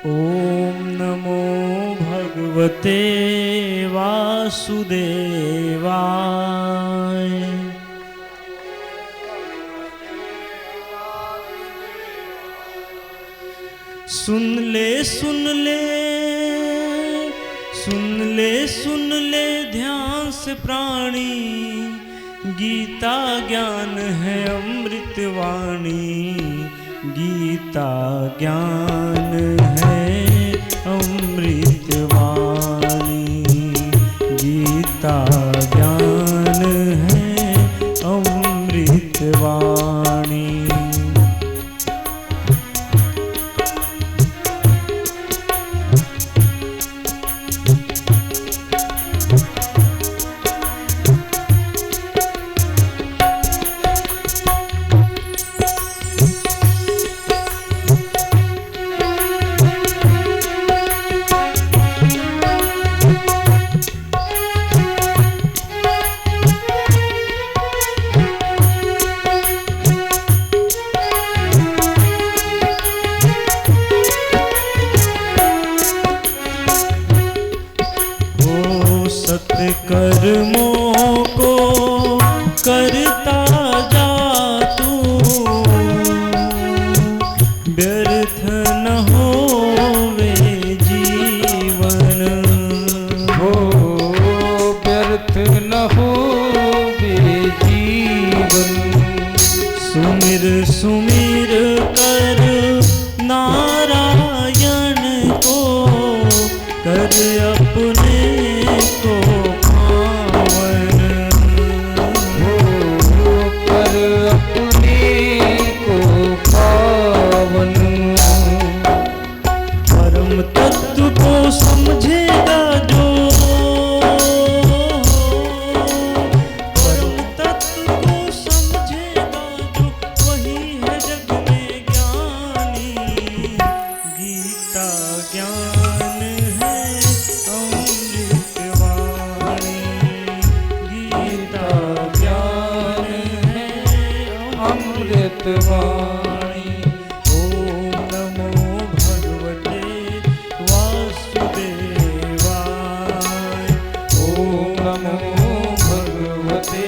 ओम नमो भगवते वासुदेवाय। सुन ले सुन ले सुन ले सुन ले ध्यान से प्राणी, गीता ज्ञान है अमृत वाणी। गीता ज्ञान है अमृत वाणी। गीता ज्ञान है अमृत वाणी। कर्मों को करता जा तू, व्यर्थ न होवे जीवन। हो व्यर्थ न होवे जीवन। सुमिर सुमिर कर नारायण को, कर अपने को पावन। हो कर अपने को पावन। परम तत्व को समझेगा जो, परम तत्व को समझेगा जो, वही है जग में ज्ञानी। गीता ज्ञान है अमृत वाणी। गीता ज्ञान है अमृत वाणी। ओम नमो भगवते वासुदेवाय। ओम नमो भगवते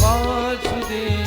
वासुदेवाय।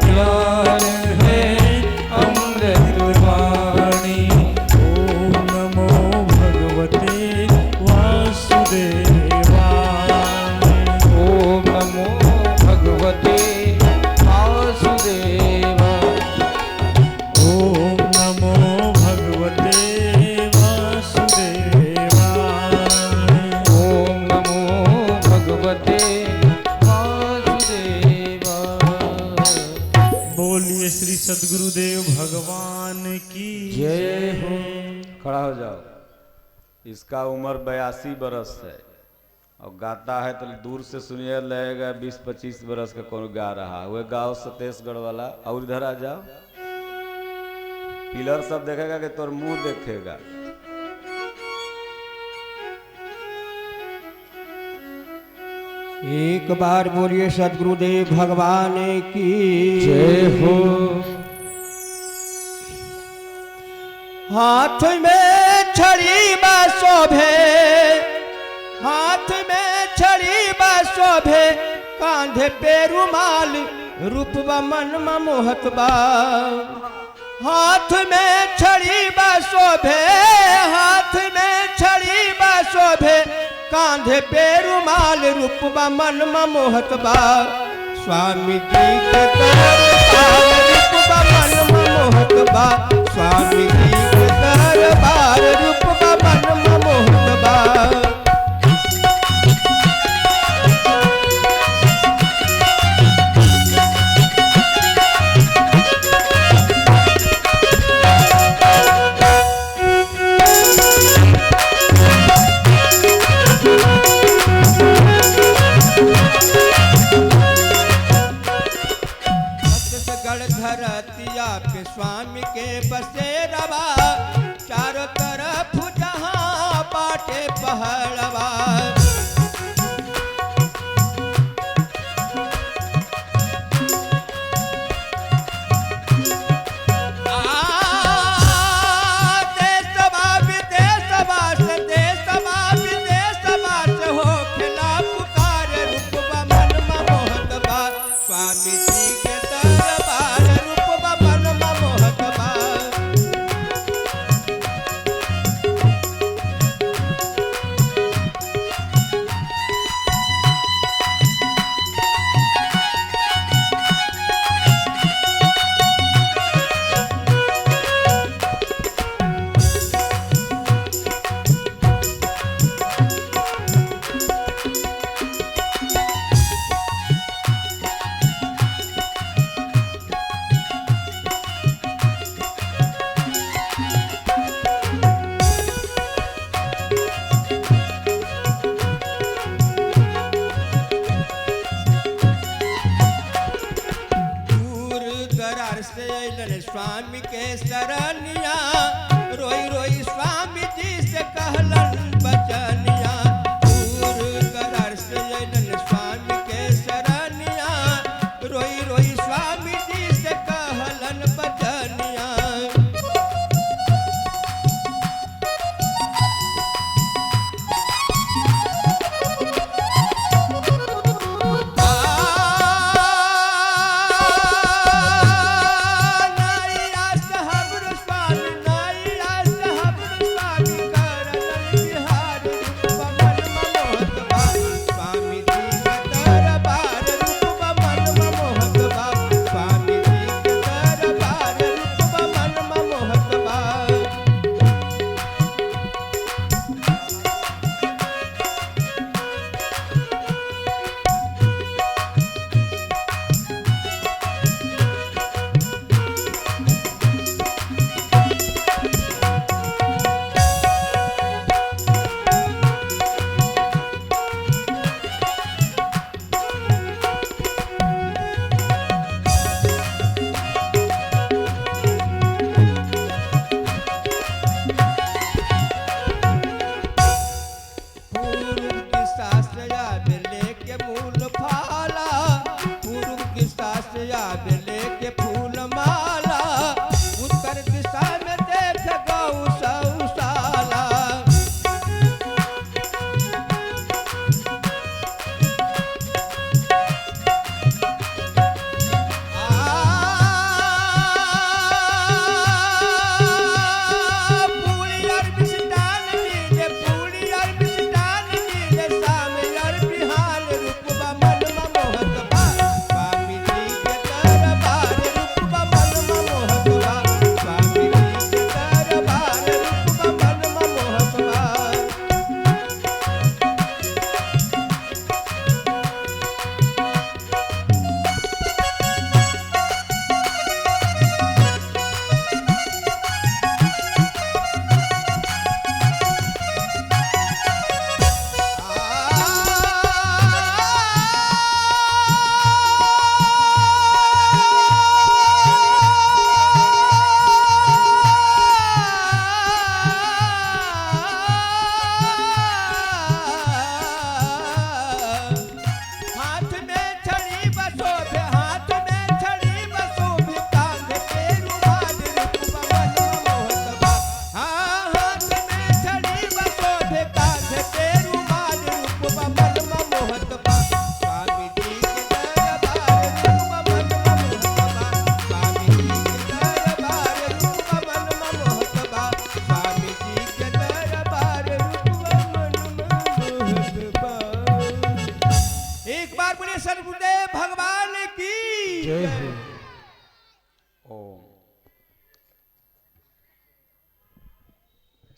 ज्ञान है अमृत वाणी। ओम नमो भगवते वासुदेवाय। ओम नमो भगवते वासुदेवाय। ओम नमो भगवते वासुदेवाय। ओम नमो भगवते वासुदेवाय। बोलिए श्री सद्गुरुदेव भगवान की जय हो। खड़ा हो जाओ। इसका उम्र 82 बरस है और गाता है तो दूर से सुनिए लगेगा 20-25 बरस का कौन गा रहा है। वह गाँव सतेशगढ़ वाला। और इधर आ जाओ। पिलर सब देखेगा कि तोर मुंह देखेगा। एक बार बोलिए सद्गुरुदेव भगवान की जय हो। हाथ में छड़ी बा शोभे, हाथ में छड़ी बा शोभे, कांधे पे रुमाल, रूपबा मन मोहत बा। हाथ में छड़ी बा शोभे, हाथ में छड़ी बा शोभे, कांधे पे रुमाल, रूपबा मन मोहत बा। स्वामी जी के दरबार रूपबा मन मोहत बा। स्वामी जी के दरबार रूपबा मन मोहत बा। धरतिया पे स्वामी के बसेरवा, चारों तरफ जहाँ बाटे पहाड़वा। देशवा विदेशवा से, देशवा विदेशवा से हो खिला पुकार, रूपबा मन मोहत बा। स्वामी जी के दरबार रूपबा मन मोहत बा। स्वामी के शरणिया, रोई रोई स्वामी जी से कहलन बचनिया। दूर करार से अइलन स्वामी के शरणिया, रोई रोई स्वामी जी से कहलन बचनिया।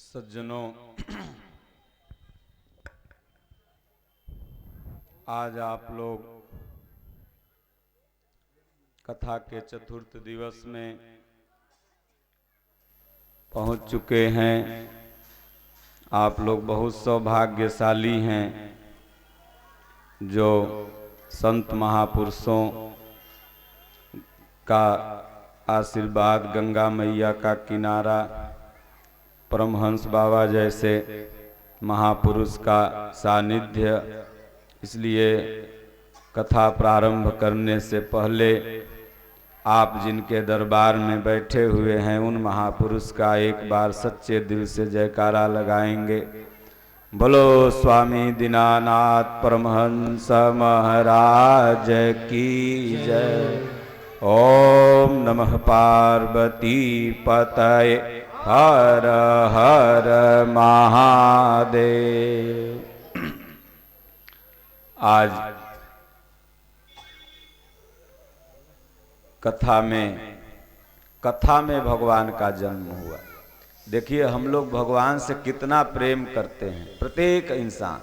सज्जनों, आज आप लोग कथा के चतुर्थ दिवस में पहुंच चुके हैं। आप लोग बहुत सौभाग्यशाली हैं जो संत महापुरुषों का आशीर्वाद, गंगा मैया का किनारा, परमहंस बाबा जैसे महापुरुष का सानिध्य। इसलिए कथा प्रारंभ करने से पहले आप जिनके दरबार में बैठे हुए हैं उन महापुरुष का एक बार सच्चे दिल से जयकारा लगाएंगे। बोलो स्वामी दीनानाथ परमहंस महाराज की जय। ओम नमः पार्वती पतये हर हर महादेव। आज कथा में भगवान का जन्म हुआ। देखिए हम लोग भगवान से कितना प्रेम करते हैं। प्रत्येक इंसान,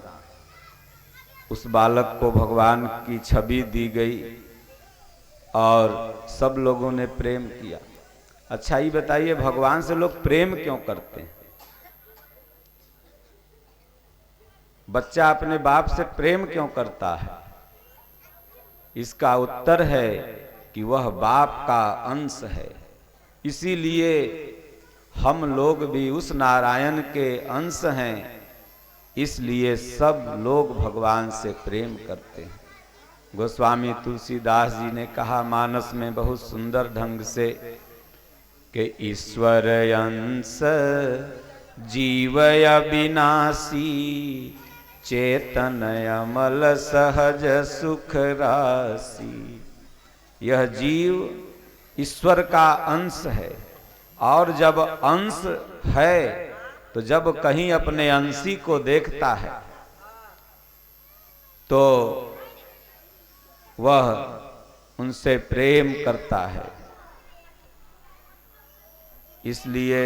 उस बालक को भगवान की छवि दी गई और सब लोगों ने प्रेम किया। अच्छा ये बताइए, भगवान से लोग प्रेम क्यों करते हैं? बच्चा अपने बाप से प्रेम क्यों करता है? इसका उत्तर है कि वह बाप का अंश है। इसीलिए हम लोग भी उस नारायण के अंश हैं। इसलिए सब लोग भगवान से प्रेम करते हैं। गोस्वामी तुलसीदास जी ने कहा मानस में बहुत सुंदर ढंग से कि ईश्वर अंश जीवय अविनाशी, चेतन अमल सहज सुख राशि। यह जीव ईश्वर का अंश है, और जब अंश है तो जब कहीं अपने अंशी को देखता है तो वह उनसे प्रेम करता है। इसलिए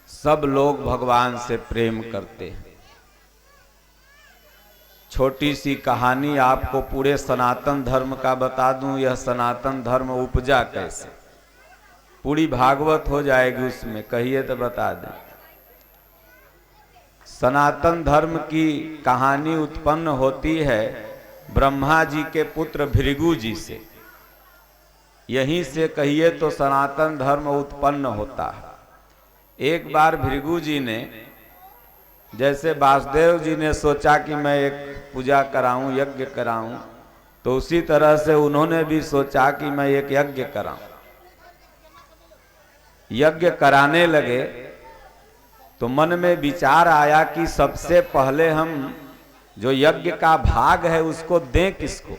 सब लोग भगवान से प्रेम करते हैं। छोटी सी कहानी आपको पूरे सनातन धर्म का बता दूं। यह सनातन धर्म उपजा कैसे, पूरी भागवत हो जाएगी उसमें, कहिए तो बता दें। सनातन धर्म की कहानी उत्पन्न होती है ब्रह्मा जी के पुत्र भृगु जी से। यहीं से कहिए तो सनातन धर्म उत्पन्न होता है। एक बार भृगु जी ने, जैसे वासुदेव जी ने सोचा कि मैं एक पूजा कराऊं, यज्ञ कराऊं, तो उसी तरह से उन्होंने भी सोचा कि मैं एक यज्ञ कराऊं। यज्ञ कराने लगे तो मन में विचार आया कि सबसे पहले हम जो यज्ञ का भाग है उसको दें किसको?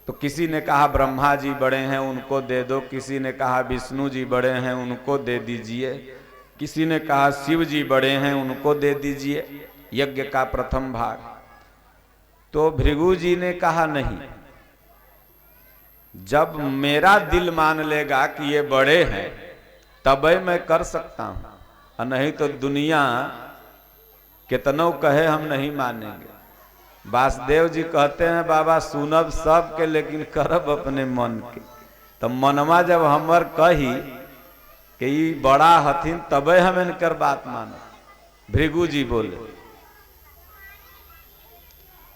तो किसी ने कहा ब्रह्मा जी बड़े हैं उनको दे दो, किसी ने कहा विष्णु जी बड़े हैं उनको दे दीजिए, किसी ने कहा शिव जी बड़े हैं उनको दे दीजिए यज्ञ का प्रथम भाग। तो भृगु जी ने कहा नहीं, जब मेरा दिल मान लेगा कि ये बड़े हैं तब मैं कर सकता हूं, और नहीं तो दुनिया कितनों कहे हम नहीं मानेंगे। वासुदेव जी कहते हैं बाबा सुनब सब के लेकिन करब अपने मन के। तो मनवा जब हमर कही कि ये बड़ा हथिन तबे हम इनकर बात मानो। भृगु जी बोले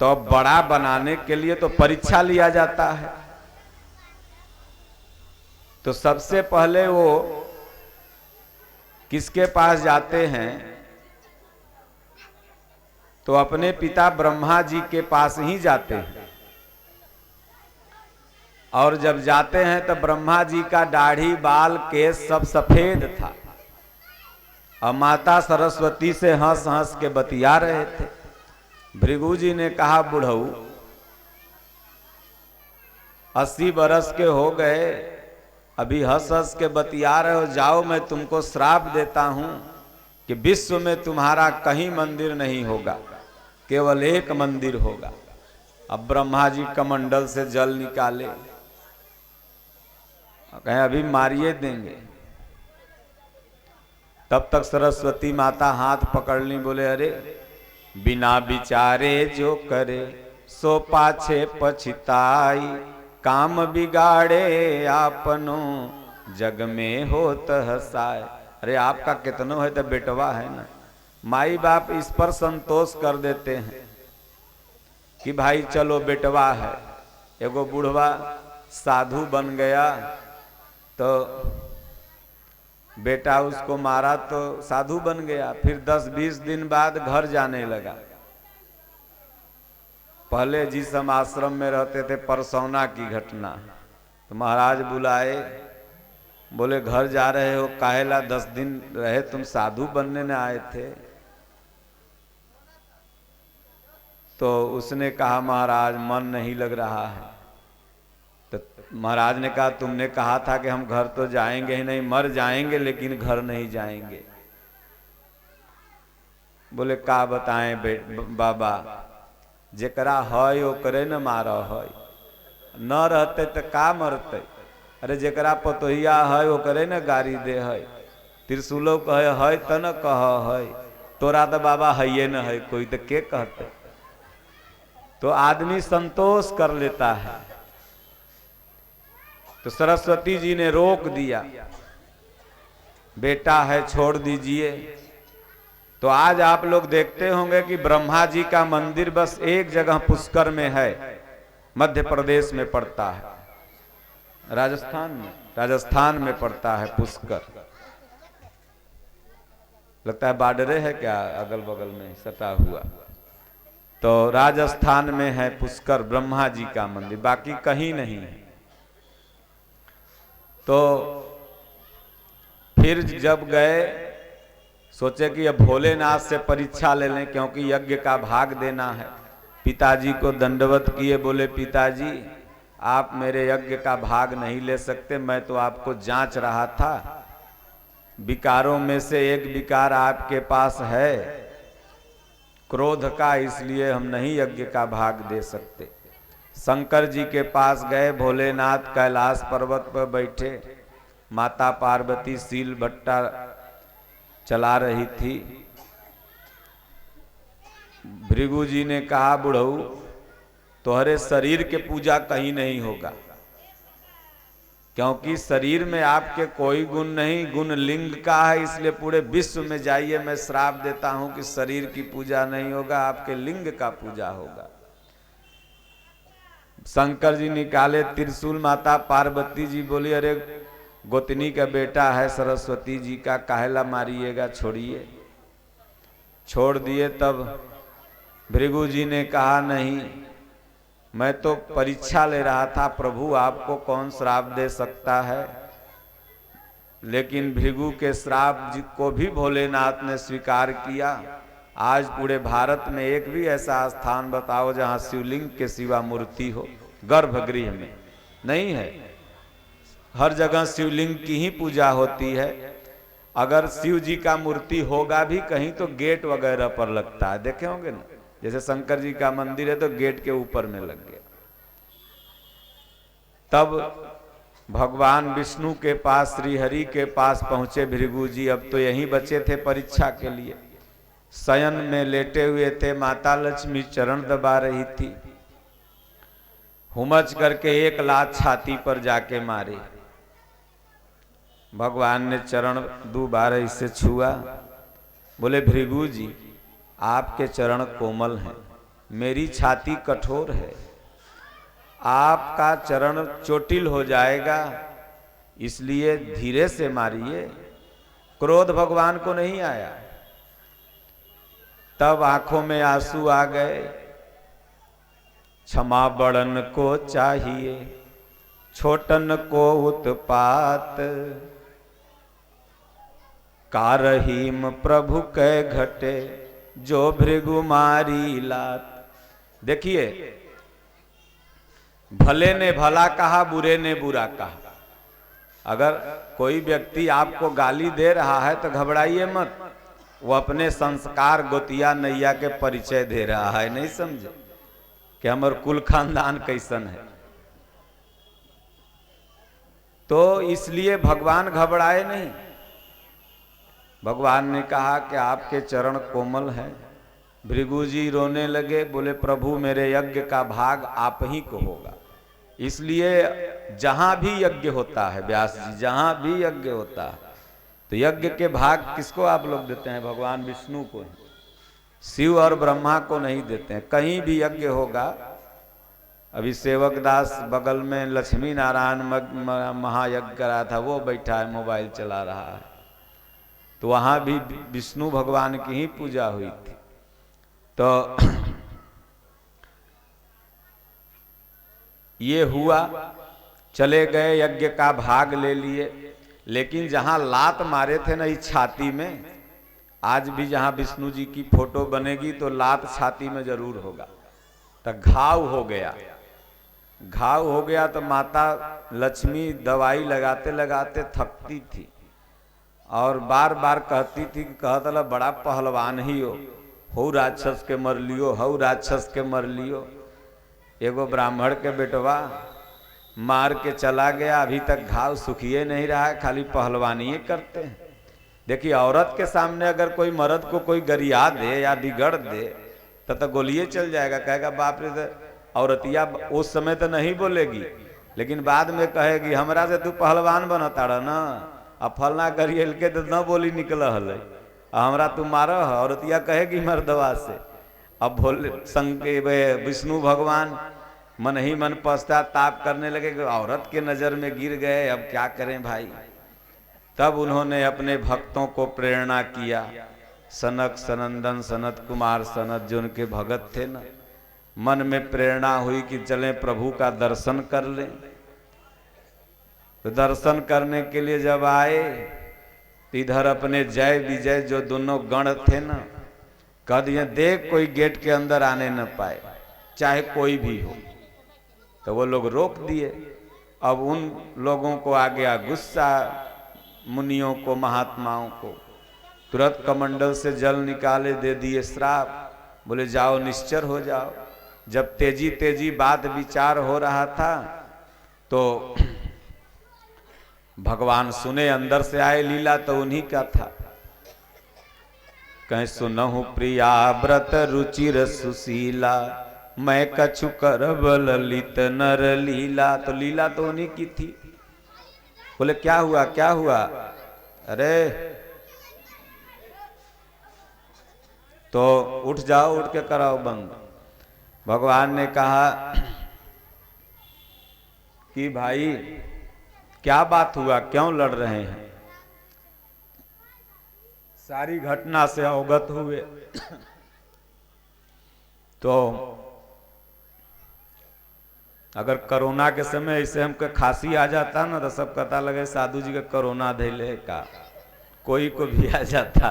तो बड़ा बनाने के लिए तो परीक्षा लिया जाता है। तो सबसे पहले वो किसके पास जाते हैं? तो अपने पिता ब्रह्मा जी के पास ही जाते हैं। और जब जाते हैं तो ब्रह्मा जी का दाढ़ी बाल केस सब सफेद था, और माता सरस्वती से हंस हंस के बतिया रहे थे। भृगु जी ने कहा बुढ़ऊ 80 बरस के हो गए, अभी हंस हंस के बतिया रहे हो, जाओ मैं तुमको श्राप देता हूं कि विश्व में तुम्हारा कहीं मंदिर नहीं होगा, केवल एक मंदिर होगा। अब ब्रह्मा जी कमंडल से जल निकाले, कहें अभी मारिए देंगे। तब तक सरस्वती माता हाथ पकड़ ली, बोले अरे बिना विचारे जो करे सो पाछे पछताई, काम बिगाड़े आपनो जग में होत हसाए। अरे आपका कितनो है तो बेटवा है ना। माई बाप इस पर संतोष कर देते हैं कि भाई चलो बेटवा है। एगो बूढ़वा साधु बन गया तो बेटा उसको मारा तो साधु बन गया। फिर 10-20 दिन बाद घर जाने लगा। पहले जिस हम आश्रम में रहते थे, परसौना की घटना, तो महाराज बुलाए, बोले घर जा रहे हो काहेला, 10 दिन रहे तुम साधु बनने न आए थे। तो उसने कहा महाराज मन नहीं लग रहा है। तो महाराज ने कहा तुमने कहा था कि हम घर तो जाएंगे ही नहीं, मर जाएंगे लेकिन घर नहीं जाएंगे। बोले का बताएं बाबा, जेकरा है ओकरे न मारा है, न रहते तो का मरते। अरे जेकरा पतोहिया है ओकरे न गाड़ी दे है। त्रिशूलो कहे है तो न कह है, तोरा तो बाबा है न है कोई तो के कहते। तो आदमी संतोष कर लेता है। तो सरस्वती जी ने रोक दिया, बेटा है छोड़ दीजिए। तो आज आप लोग देखते होंगे कि ब्रह्मा जी का मंदिर बस एक जगह पुष्कर में है, मध्य प्रदेश में पड़ता है, राजस्थान में पड़ता है पुष्कर। लगता है बॉर्डरे है क्या अगल बगल में सटा हुआ। तो राजस्थान में है पुष्कर ब्रह्मा जी का मंदिर, बाकी कहीं नहीं है। तो फिर जब गए सोचे कि अब भोलेनाथ से परीक्षा ले लें, क्योंकि यज्ञ का भाग देना है। पिताजी को दंडवत किए, बोले पिताजी आप मेरे यज्ञ का भाग नहीं ले सकते, मैं तो आपको जांच रहा था। विकारों में से एक विकार आपके पास है क्रोध का, इसलिए हम नहीं यज्ञ का भाग दे सकते। शंकर जी के पास गए, भोलेनाथ कैलाश पर्वत पर बैठे, माता पार्वती सील भट्टा चला रही थी। भृगु जी ने कहा बुढ़ऊ तोहरे शरीर के पूजा कहीं नहीं होगा, क्योंकि शरीर में आपके कोई गुण नहीं, गुण लिंग का है, इसलिए पूरे विश्व में जाइए मैं श्राप देता हूं कि शरीर की पूजा नहीं होगा, आपके लिंग का पूजा होगा। शंकर जी निकाले त्रिशूल, माता पार्वती जी बोली अरे गोतनी का बेटा है सरस्वती जी का, काहेला मारिएगा, छोड़िए। छोड़ दिए। तब भृगु जी ने कहा नहीं, मैं तो परीक्षा ले रहा था प्रभु, आपको कौन श्राप दे सकता है। लेकिन भृगु के श्राप को भी भोलेनाथ ने स्वीकार किया। आज पूरे भारत में एक भी ऐसा स्थान बताओ जहां शिवलिंग के सिवा मूर्ति हो, गर्भगृह में नहीं है। हर जगह शिवलिंग की ही पूजा होती है। अगर शिव जी का मूर्ति होगा भी कहीं तो गेट वगैरह पर लगता है, देखे होंगे ना, जैसे शंकर जी का मंदिर है तो गेट के ऊपर में लग गया। तब भगवान विष्णु के पास, श्री हरि के पास पहुंचे भृगु जी। अब तो यहीं बचे थे परीक्षा के लिए। शयन में लेटे हुए थे, माता लक्ष्मी चरण दबा रही थी। हुमच करके एक लात छाती पर जाके मारे। भगवान ने चरण दोबारा इससे छुआ, बोले भृगु जी आपके चरण कोमल हैं, मेरी छाती कठोर है, आपका चरण चोटिल हो जाएगा, इसलिए धीरे से मारिए। क्रोध भगवान को नहीं आया। तब आंखों में आंसू आ गए। क्षमा बड़न को चाहिए, छोटन को उत्पात, कारहीम प्रभु कै घटे, जो भृगु मारी लात। देखिए, भले ने भला कहा, बुरे ने बुरा कहा। अगर कोई व्यक्ति आपको गाली दे रहा है तो घबराइए मत, वो अपने संस्कार गोतिया नैया के परिचय दे रहा है। नहीं समझे कि हमार कुल खानदान कैसन है। तो इसलिए भगवान घबराए नहीं। भगवान ने कहा कि आपके चरण कोमल हैं। भृगु जी रोने लगे, बोले प्रभु मेरे यज्ञ का भाग आप ही को होगा, इसलिए जहां भी यज्ञ होता है व्यास जी, जहां भी यज्ञ होता है तो यज्ञ के भाग किसको आप लोग देते हैं? भगवान विष्णु को ही, शिव और ब्रह्मा को नहीं देते हैं। कहीं भी यज्ञ होगा, अभी सेवक दास बगल में लक्ष्मी नारायण महायज्ञ करा था, वो बैठा है मोबाइल चला रहा है, तो वहां भी विष्णु भगवान की ही पूजा हुई थी। तो ये हुआ, चले गए, यज्ञ का भाग ले लिए, लेकिन जहां लात मारे थे ना इस छाती में, आज भी जहां विष्णु जी की फोटो बनेगी तो लात छाती में जरूर होगा, तो घाव हो गया। घाव हो गया तो माता लक्ष्मी दवाई लगाते लगाते थकती थी और बार बार कहती थी कि कहतला बड़ा पहलवान ही हो राक्षस के मर लियो, हो राक्षस के मर लियो। एगो ब्राह्मण के बेटवा मार के चला गया, अभी तक घाव सुखिए नहीं रहा है, खाली पहलवानी करते हैं। देखिए औरत के सामने अगर कोई मर्द को कोई गरिया दे या बिगड़ दे तो गोलिए चल जाएगा, कहेगा बाप रे। औरतिया उस समय तो नहीं बोलेगी, लेकिन बाद में कहेगी हमरा से तू पहलवान बनता रह ना, अब फलना गरियल के तो न बोली निकल हल, हमरा तू मार। औरतिया कहेगी मर्दवा से। अब भोले संग विष्णु भगवान मन ही मन पश्चाताप करने लगे कि औरत के नजर में गिर गए, अब क्या करें भाई। तब उन्होंने अपने भक्तों को प्रेरणा किया, सनक सनंदन सनत कुमार सनत जो उनके भगत थे ना, मन में प्रेरणा हुई कि चलें प्रभु का दर्शन कर लें। तो दर्शन करने के लिए जब आए तो इधर अपने जय विजय जो दोनों गण थे ना, कह दिए देख कोई गेट के अंदर आने न पाए, चाहे कोई भी हो। तो वो लोग रोक दिए। अब उन लोगों को आ गया गुस्सा, मुनियों को, महात्माओं को। तुरंत कमंडल से जल निकाले, दे दिए श्राप, बोले जाओ निश्चर हो जाओ। जब तेजी तेजी बात विचार हो रहा था तो भगवान सुने, अंदर से आए, लीला तो उन्हीं का था। कहीं सुनहु प्रिया व्रत रुचिर सुशीला, मैं कछु करब ललित नर लीला। तो लीला तो उन्हीं की थी। बोले क्या हुआ क्या हुआ? अरे तो उठ जाओ, उठ के कराओ बंद। भगवान ने कहा कि भाई क्या बात हुआ, क्यों लड़ रहे हैं? सारी घटना से अवगत हुए। तो अगर कोरोना के समय ऐसे हमको खांसी आ जाता ना तो सब पता लगे साधु जी का कोरोना धैले का, कोई को भी आ जाता।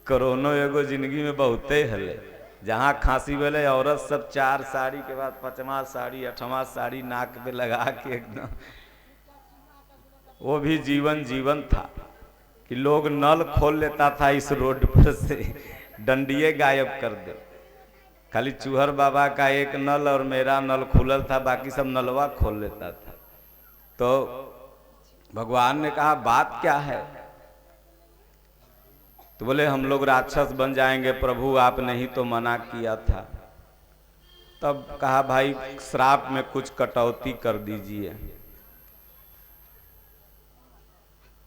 कोरोना एगो जिंदगी में बहुते हले। जहाँ खांसी वाले औरत सब 4 साड़ी के बाद 5वां साड़ी 8वां साड़ी नाक पे लगा के एकदम, वो भी जीवन था कि लोग नल खोल लेता था इस रोड पर से, डंडिये गायब कर दे। खाली चूहर बाबा का एक नल और मेरा नल खुलल था, बाकी सब नलवा खोल लेता था। तो भगवान ने कहा बात क्या है? तो बोले हम लोग राक्षस बन जाएंगे प्रभु, आपने ही तो मना किया था। तब कहा भाई श्राप में कुछ कटौती कर दीजिए।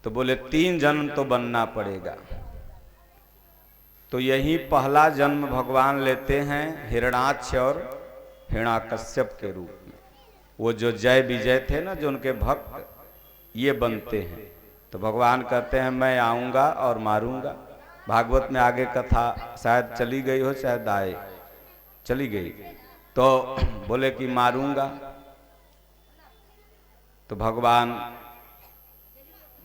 तो बोले 3 जन्म तो बनना पड़ेगा। तो यही पहला जन्म भगवान लेते हैं हिरणाक्ष और हिरण्याकश्यप के रूप में। वो जो जय विजय थे ना, जो उनके भक्त, ये बनते हैं। तो भगवान कहते हैं मैं आऊंगा और मारूंगा। भागवत में आगे कथा शायद चली गई हो, शायद आए, चली गई। तो बोले कि मारूंगा। तो भगवान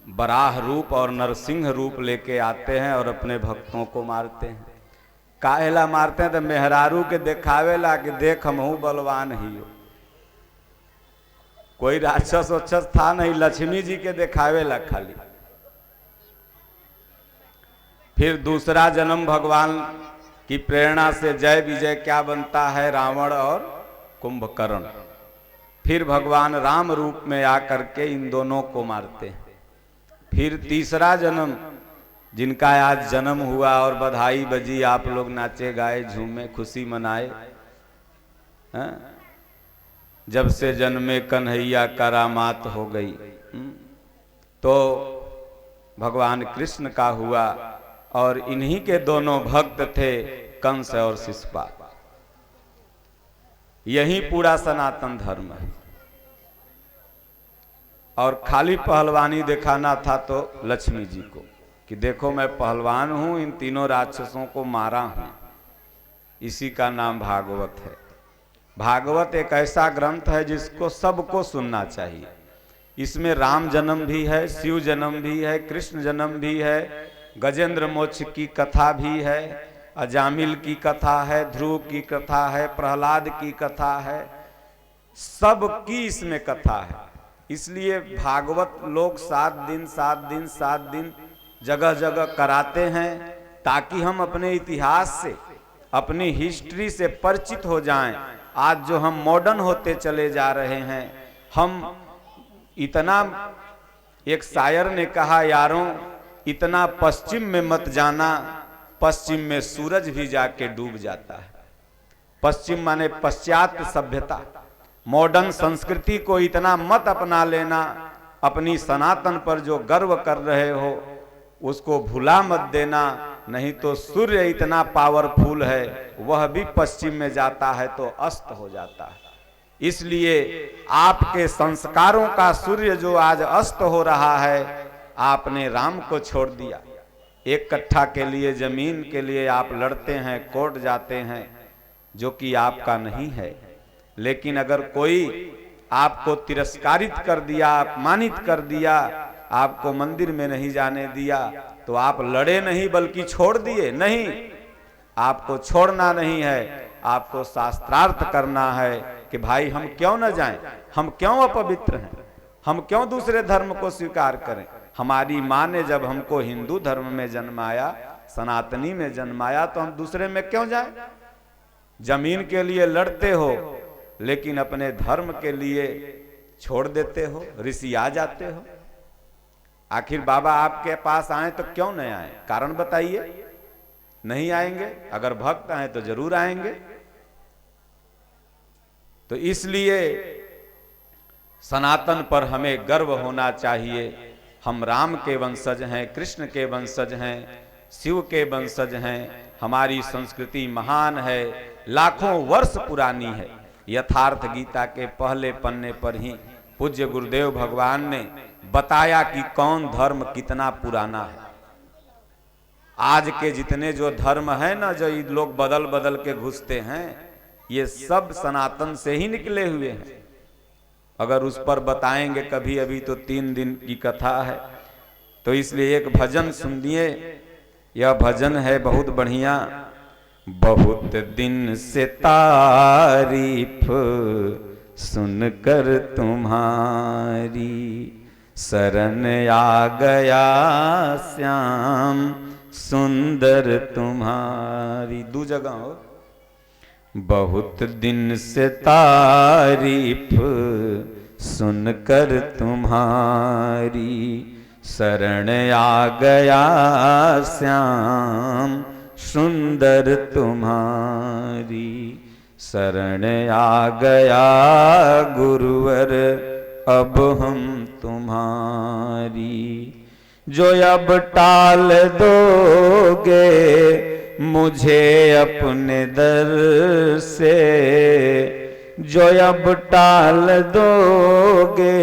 बराह रूप और नरसिंह रूप लेके आते हैं और अपने भक्तों को मारते हैं। काहेला मारते हैं? तो मेहरारू के देखावेला कि देख हम हूं बलवान ही हो। कोई राक्षस वक्षस था नहीं, लक्ष्मी जी के देखावेला खाली। फिर दूसरा जन्म भगवान की प्रेरणा से जय विजय क्या बनता है, रावण और कुंभकर्ण। फिर भगवान राम रूप में आकर के इन दोनों को मारते हैं। फिर तीसरा जन्म जिनका आज जन्म हुआ और बधाई बजी, आप लोग नाचे गाए झूमे खुशी मनाए। हाँ? जब से जन्मे कन्हैया करामात हो गई। तो भगवान कृष्ण का हुआ और इन्हीं के दोनों भक्त थे, कंस और शिशुपाल। यही पूरा सनातन धर्म है। और खाली पहलवानी दिखाना था तो लक्ष्मी जी को कि देखो मैं पहलवान हूं, इन तीनों राक्षसों को मारा हूं। इसी का नाम भागवत है। भागवत एक ऐसा ग्रंथ है जिसको सबको सुनना चाहिए। इसमें राम जन्म भी है, शिव जन्म भी है, कृष्ण जन्म भी है, गजेंद्र मोक्ष की कथा भी है, अजामिल की कथा है, ध्रुव की कथा है, प्रहलाद की कथा है, सबकी इसमें कथा है। इसलिए भागवत लोग 7 दिन जगह जगह कराते हैं ताकि हम अपने इतिहास से, अपनी हिस्ट्री से परिचित हो जाएं। आज जो हम मॉडर्न होते चले जा रहे हैं, हम इतना, एक शायर ने कहा यारों इतना पश्चिम में मत जाना, पश्चिम में सूरज भी जाके डूब जाता है। पश्चिम माने पश्चात सभ्यता, मॉडर्न संस्कृति को इतना मत अपना लेना। अपनी सनातन पर जो गर्व कर रहे हो उसको भुला मत देना, नहीं तो सूर्य इतना पावरफुल है, वह भी पश्चिम में जाता है तो अस्त हो जाता है। इसलिए आपके संस्कारों का सूर्य जो आज अस्त हो रहा है, आपने राम को छोड़ दिया। 1 कट्ठा के लिए, जमीन के लिए आप लड़ते हैं, कोर्ट जाते हैं, जो कि आपका नहीं है। लेकिन अगर कोई आपको तिरस्कारित कर दिया, अपमानित कर दिया, आपको मंदिर में नहीं जाने दिया, तो आप लड़े नहीं बल्कि छोड़ दिए। नहीं, आपको छोड़ना नहीं है, आपको शास्त्रार्थ करना है कि भाई हम क्यों न जाएं, हम क्यों अपवित्र हैं, हम क्यों दूसरे धर्म को स्वीकार करें। हमारी माँ ने जब हमको हिंदू धर्म में जन्माया, सनातनी में जन्माया, तो हम दूसरे में क्यों जाएं। जमीन के लिए लड़ते हो लेकिन अपने धर्म के लिए छोड़ देते हो, ऋषि आ जाते हो। आखिर बाबा आपके पास आए तो क्यों नहीं आए, कारण बताइए। नहीं आएंगे, अगर भक्त आए तो जरूर आएंगे। तो इसलिए सनातन पर हमें गर्व होना चाहिए। हम राम के वंशज हैं, कृष्ण के वंशज हैं, शिव के वंशज हैं। हमारी संस्कृति महान है, लाखों वर्ष पुरानी है। यथार्थ गीता के पहले पन्ने पर ही पूज्य गुरुदेव भगवान ने बताया कि कौन धर्म कितना पुराना है। आज के जितने जो धर्म है ना, जो ये लोग बदल बदल के घुसते हैं, ये सब सनातन से ही निकले हुए हैं। अगर उस पर बताएंगे कभी, अभी तो 3 दिन की कथा है। तो इसलिए एक भजन सुनिए, यह भजन है बहुत बढ़िया। बहुत दिन से तारीफ सुनकर तुम्हारी, शरण आ गया श्याम सुंदर तुम्हारी। 2 जगह हो। बहुत दिन से तारीफ सुनकर तुम्हारी, शरण आ गया श्याम सुंदर तुम्हारी। शरण आ गया गुरुवर अब हम तुम्हारी। जो अब टाल दोगे मुझे अपने दर से, जो अब टाल दोगे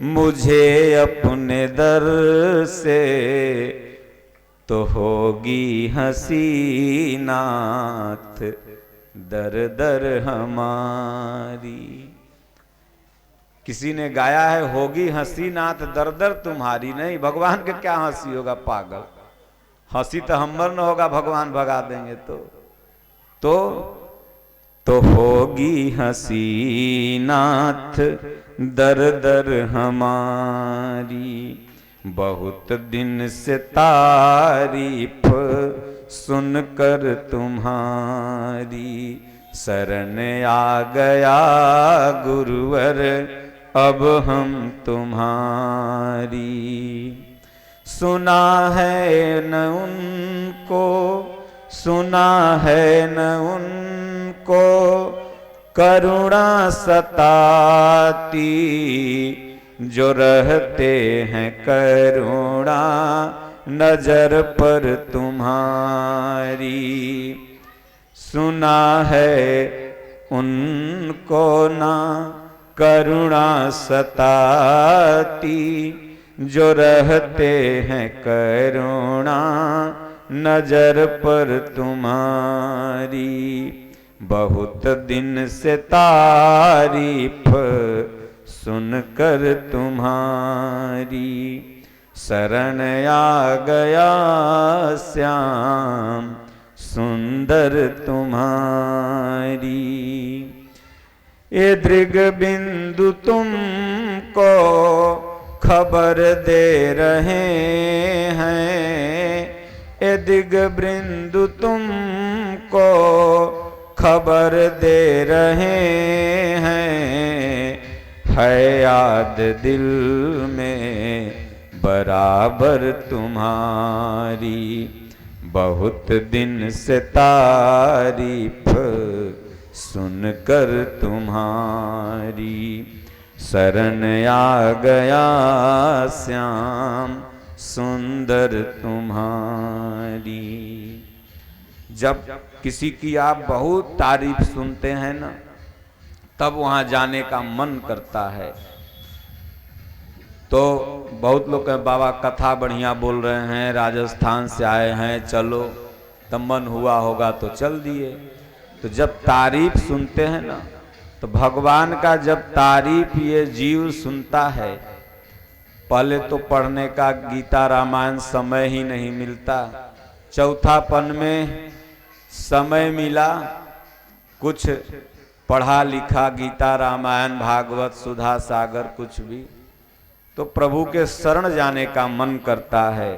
मुझे अपने दर से, तो होगी हंसी नाथ दर दर हमारी। किसी ने गाया है होगी हंसी नाथ दर दर तुम्हारी। नहीं, भगवान के क्या हंसी होगा, पागल। हंसी तो हमर न होगा, भगवान भगा देंगे तो होगी हंसी नाथ दर दर हमारी। बहुत दिन से तारीफ सुनकर तुम्हारी, शरण आ गया गुरुवर अब हम तुम्हारी। सुना है न उनको, सुना है न उनको करुणा सताती, जो रहते हैं करुणा नजर पर तुम्हारी। सुना है उनको ना करुणा सताती, जो रहते हैं करुणा नजर पर तुम्हारी। बहुत दिन से तारीफ सुनकर तुम्हारी, शरण आ गया श्याम सुंदर तुम्हारी। ये दृग बिंदु तुमको खबर दे रहे हैं, ये दिग बिंदु तुमको खबर दे रहे हैं। है याद दिल में बराबर तुम्हारी, बहुत दिन से तारीफ सुनकर तुम्हारी। शरण आ गया श्याम सुंदर तुम्हारी। जब किसी की आप बहुत तारीफ सुनते हैं ना, तब वहां जाने का मन करता है। तो बहुत लोग कहें बाबा कथा बढ़िया बोल रहे हैं, राजस्थान से आए हैं, चलो। तब मन हुआ होगा तो चल दिए। तो जब तारीफ सुनते हैं ना, तो भगवान का जब तारीफ ये जीव सुनता है, पहले तो पढ़ने का गीता रामायण समय ही नहीं मिलता। चौथापन में समय मिला, कुछ पढ़ा लिखा गीता रामायण भागवत सुधा सागर कुछ भी, तो प्रभु के शरण जाने का मन करता है।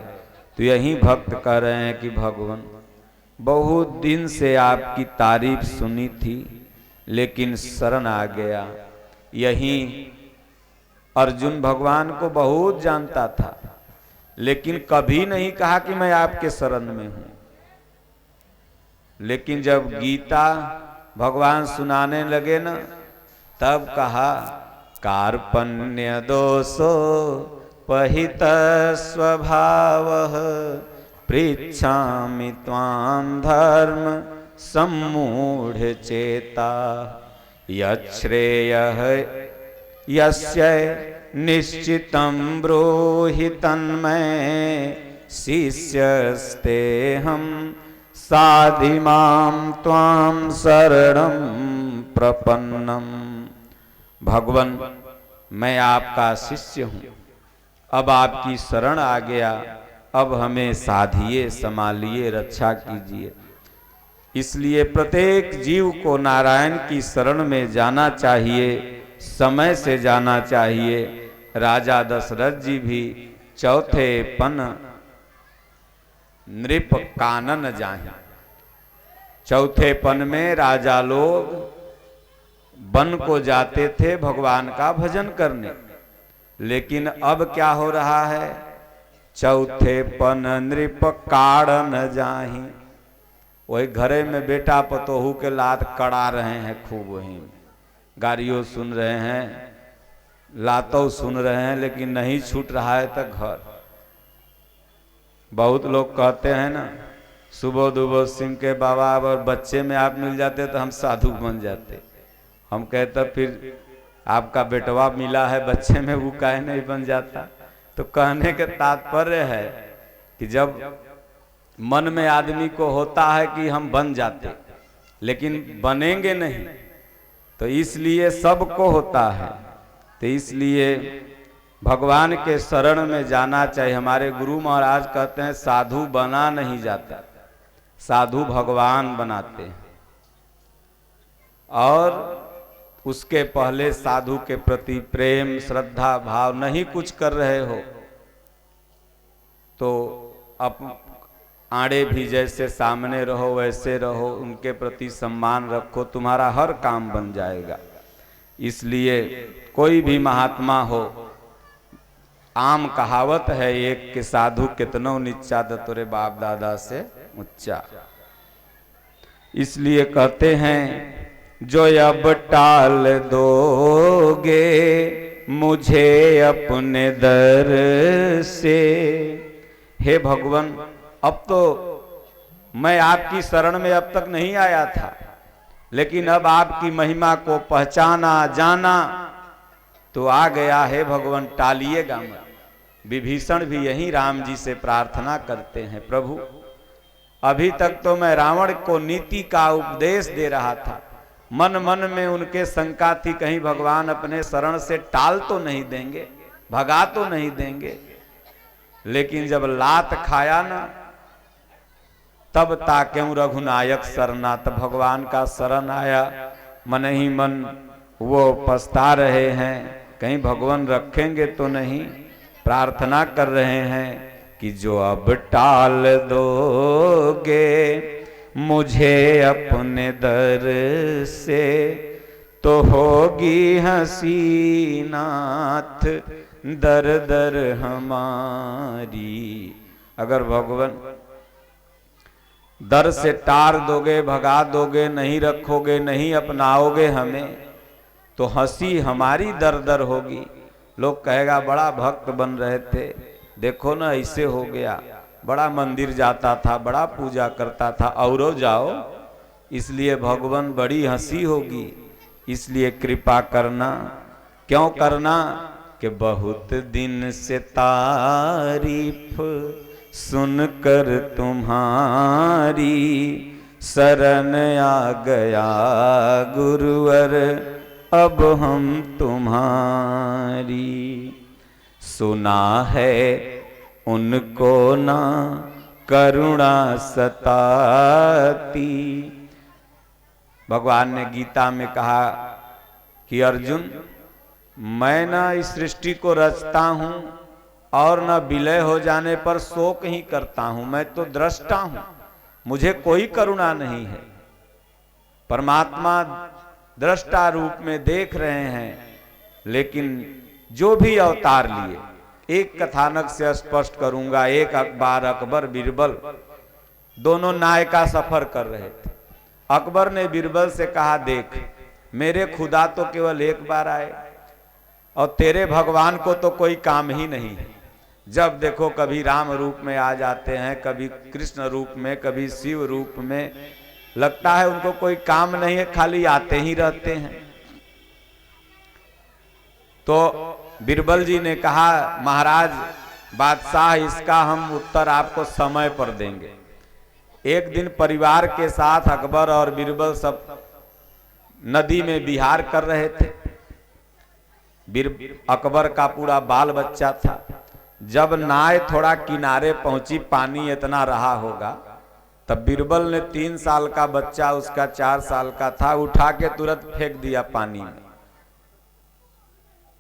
तो यही भक्त कह रहे हैं कि भगवान बहुत दिन से आपकी तारीफ सुनी थी, लेकिन शरण आ गया। यही अर्जुन भगवान को बहुत जानता था, लेकिन कभी नहीं कहा कि मैं आपके शरण में हूं। लेकिन जब गीता भगवान सुनाने लगे ना, तब कहा कार्पण्य दोषो पहित स्वभावः, पृच्छामि त्वां धर्म सम्मूढ़ चेता, यच्छ्रेयः यस्य निश्चितं ब्रूहि तन्मे, शिष्यस्तेऽहं साधिमां त्वां शरणं प्रपन्नम्। भगवान मैं आपका शिष्य हूँ, अब आपकी शरण आ गया, अब हमें साधिए, संभालिए, रक्षा कीजिए। इसलिए प्रत्येक जीव को नारायण की शरण में जाना चाहिए, समय से जाना चाहिए। राजा दशरथ जी भी चौथे पन नृप कानन जाहि। चौथे पन में राजा लोग वन को जाते थे भगवान का भजन करने, लेकिन अब क्या हो रहा है? चौथे पन नृप काड़न जाहि। वही घरे में बेटा पतोहू के लात कड़ा रहे हैं खूब, वहीं गालियों सुन रहे हैं, लातों सुन रहे हैं, लेकिन नहीं छूट रहा है तक घर। बहुत लोग कहते हैं ना, सुबह दुबोध सिंह के बाबा और बच्चे में आप मिल जाते तो हम साधु बन जाते। हम कहते फिर आपका बेटवा मिला है बच्चे में, वो काहे नहीं बन जाता? तो कहने के तात्पर्य है कि जब मन में आदमी को होता है कि हम बन जाते, लेकिन बनेंगे नहीं, तो इसलिए सबको होता है। तो इसलिए भगवान के शरण में जाना चाहिए। हमारे गुरु महाराज कहते हैं साधु बना नहीं जाता, साधु भगवान बनाते हैं। और उसके पहले साधु के प्रति प्रेम श्रद्धा भाव नहीं कुछ कर रहे हो तो अब आड़े भी जैसे सामने रहो वैसे रहो, उनके प्रति सम्मान रखो, तुम्हारा हर काम बन जाएगा। इसलिए कोई भी महात्मा हो, आम कहावत है एक के साधु कितनो नीचा तोरे बाप दादा से ऊंचा। इसलिए कहते हैं जो अब टाल दोगे मुझे अपने दर से, हे भगवान अब तो मैं आपकी शरण में अब तक नहीं आया था, लेकिन अब आपकी महिमा को पहचाना जाना तो आ गया है भगवान, टालिएगा मत। विभीषण भी यही राम जी से प्रार्थना करते हैं, प्रभु अभी तक तो मैं रावण को नीति का उपदेश दे रहा था, मन मन में उनके शंका थी कहीं भगवान अपने शरण से टाल तो नहीं देंगे, भगा तो नहीं देंगे। लेकिन जब लात खाया ना तब ताक्यों रघुनायक शरणा, तब भगवान का शरण आया। मन ही मन वो पछता रहे हैं कहीं भगवान रखेंगे तो नहीं, प्रार्थना कर रहे हैं कि जो अब टाल दोगे मुझे अपने दर से तो होगी हंसी नाथ दर दर हमारी। अगर भगवान दर से टार दोगे, भगा दोगे, नहीं रखोगे, नहीं अपनाओगे हमें, तो हंसी हमारी दर दर होगी। लोग कहेगा बड़ा भक्त बन रहे थे, देखो ना ऐसे हो गया, बड़ा मंदिर जाता था, बड़ा पूजा करता था, औरो जाओ। इसलिए भगवान बड़ी हंसी होगी। इसलिए कृपा करना, क्यों करना कि बहुत दिन से तारीफ सुनकर तुम्हारी शरण आ गया गुरुवर अब हम तुम्हारी। सुना है उनको ना करुणा सताती। भगवान ने गीता में कहा कि अर्जुन मैं ना इस सृष्टि को रचता हूं और न विलय हो जाने पर शोक ही करता हूं, मैं तो दृष्टा हूं, मुझे कोई करुणा नहीं है। परमात्मा दृष्टा रूप में देख रहे हैं, लेकिन जो भी अवतार लिए, एक कथानक से स्पष्ट करूंगा। एक बार अकबर बीरबल दोनों नायका सफर कर रहे थे। अकबर ने बीरबल से कहा देख मेरे खुदा तो केवल एक बार आए और तेरे भगवान को तो कोई काम ही नहीं है। जब देखो कभी राम रूप में आ जाते हैं, कभी कृष्ण रूप में, कभी शिव रूप में, लगता है उनको कोई काम नहीं है, खाली आते ही रहते हैं। तो बीरबल जी ने कहा महाराज बादशाह इसका हम उत्तर आपको समय पर देंगे। एक दिन परिवार के साथ अकबर और बीरबल सब नदी में विहार कर रहे थे। अकबर का पूरा बाल बच्चा था। जब नाव थोड़ा किनारे पहुंची, पानी इतना रहा होगा, तब बीरबल ने 3 साल का बच्चा, उसका 4 साल का था, उठा के तुरंत फेंक दिया पानी में।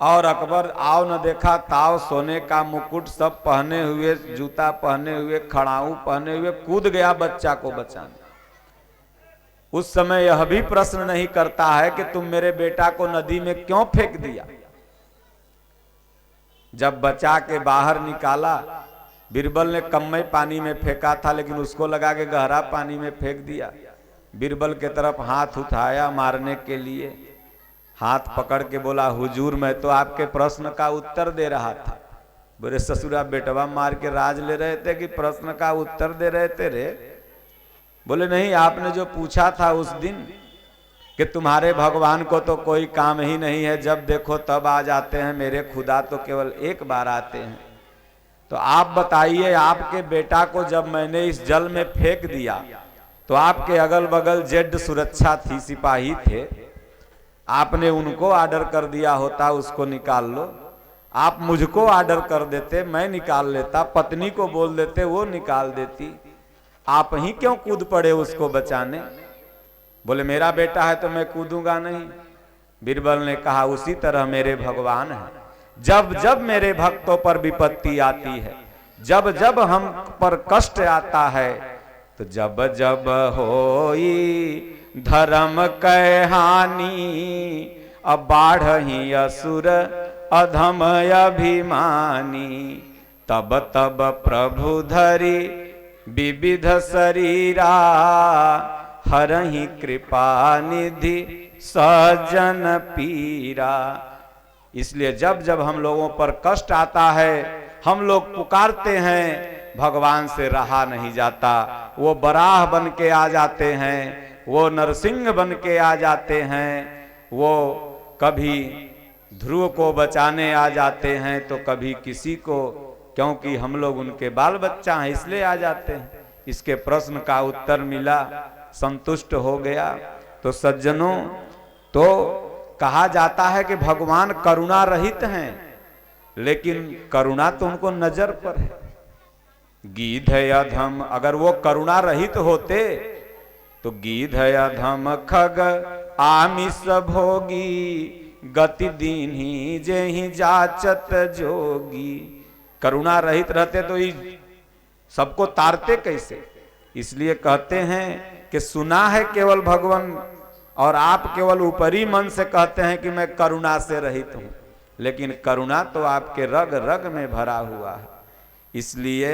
और अकबर आओ न देखा ताव, सोने का मुकुट सब पहने हुए, जूता पहने हुए, खड़ाऊ पहने हुए, कूद गया बच्चा को बचाने। उस समय यह भी प्रश्न नहीं करता है कि तुम मेरे बेटा को नदी में क्यों फेंक दिया। जब बचा के बाहर निकाला, बीरबल ने कम पानी में फेंका था, लेकिन उसको लगा के गहरा पानी में फेंक दिया। बीरबल के तरफ हाथ उठाया मारने के लिए, हाथ पकड़ के बोला हुजूर मैं तो आपके प्रश्न का उत्तर दे रहा था। बोले ससुरा बेटवा मार के राज ले रहे थे कि प्रश्न का उत्तर दे रहे थे रे। बोले नहीं, आपने जो पूछा था उस दिन कि तुम्हारे भगवान को तो कोई काम ही नहीं है, जब देखो तब आ जाते हैं, मेरे खुदा तो केवल एक बार आते हैं। तो आप बताइए, आपके बेटा को जब मैंने इस जल में फेंक दिया तो आपके अगल बगल जेड सुरक्षा थी, सिपाही थे, आपने उनको आर्डर कर दिया होता उसको निकाल लो। आप मुझको आर्डर कर देते, मैं निकाल लेता, पत्नी को बोल देते वो निकाल देती, आप ही क्यों कूद पड़े उसको बचाने। बोले मेरा बेटा है तो मैं कूदूंगा नहीं। बीरबल ने कहा उसी तरह मेरे भगवान हैं। जब जब मेरे भक्तों पर विपत्ति आती है, जब जब हम पर कष्ट आता है, तो जब जब होई धर्म कै हानि, अब बाढ़ ही असुर अधम अभिमानी, तब तब प्रभु धरी विविध शरीरा, हरहि कृपा निधि सजन पीरा। इसलिए जब जब हम लोगों पर कष्ट आता है, हम लोग पुकारते हैं, भगवान से रहा नहीं जाता। वो बराह बन के आ जाते हैं, वो नरसिंह बन के आ जाते हैं, वो कभी ध्रुव को बचाने आ जाते हैं तो कभी किसी को, क्योंकि हम लोग उनके बाल बच्चा हैं इसलिए आ जाते हैं। इसके प्रश्न का उत्तर मिला, संतुष्ट हो गया। तो सज्जनों, तो कहा जाता है कि भगवान करुणा रहित हैं, लेकिन करुणा तो उनको नजर पर है। गीध अधम, अगर वो करुणा रहित होते तो गीध अधम खग आमिष भोगी, गति दीन्ही जेहि जाचत जोगी। करुणा रहित रहते तो ये सबको तारते कैसे? इसलिए कहते हैं कि सुना है केवल भगवान, और आप केवल ऊपरी मन से कहते हैं कि मैं करुणा से रहित हूं, लेकिन करुणा तो आपके रग रग में भरा हुआ है। इसलिए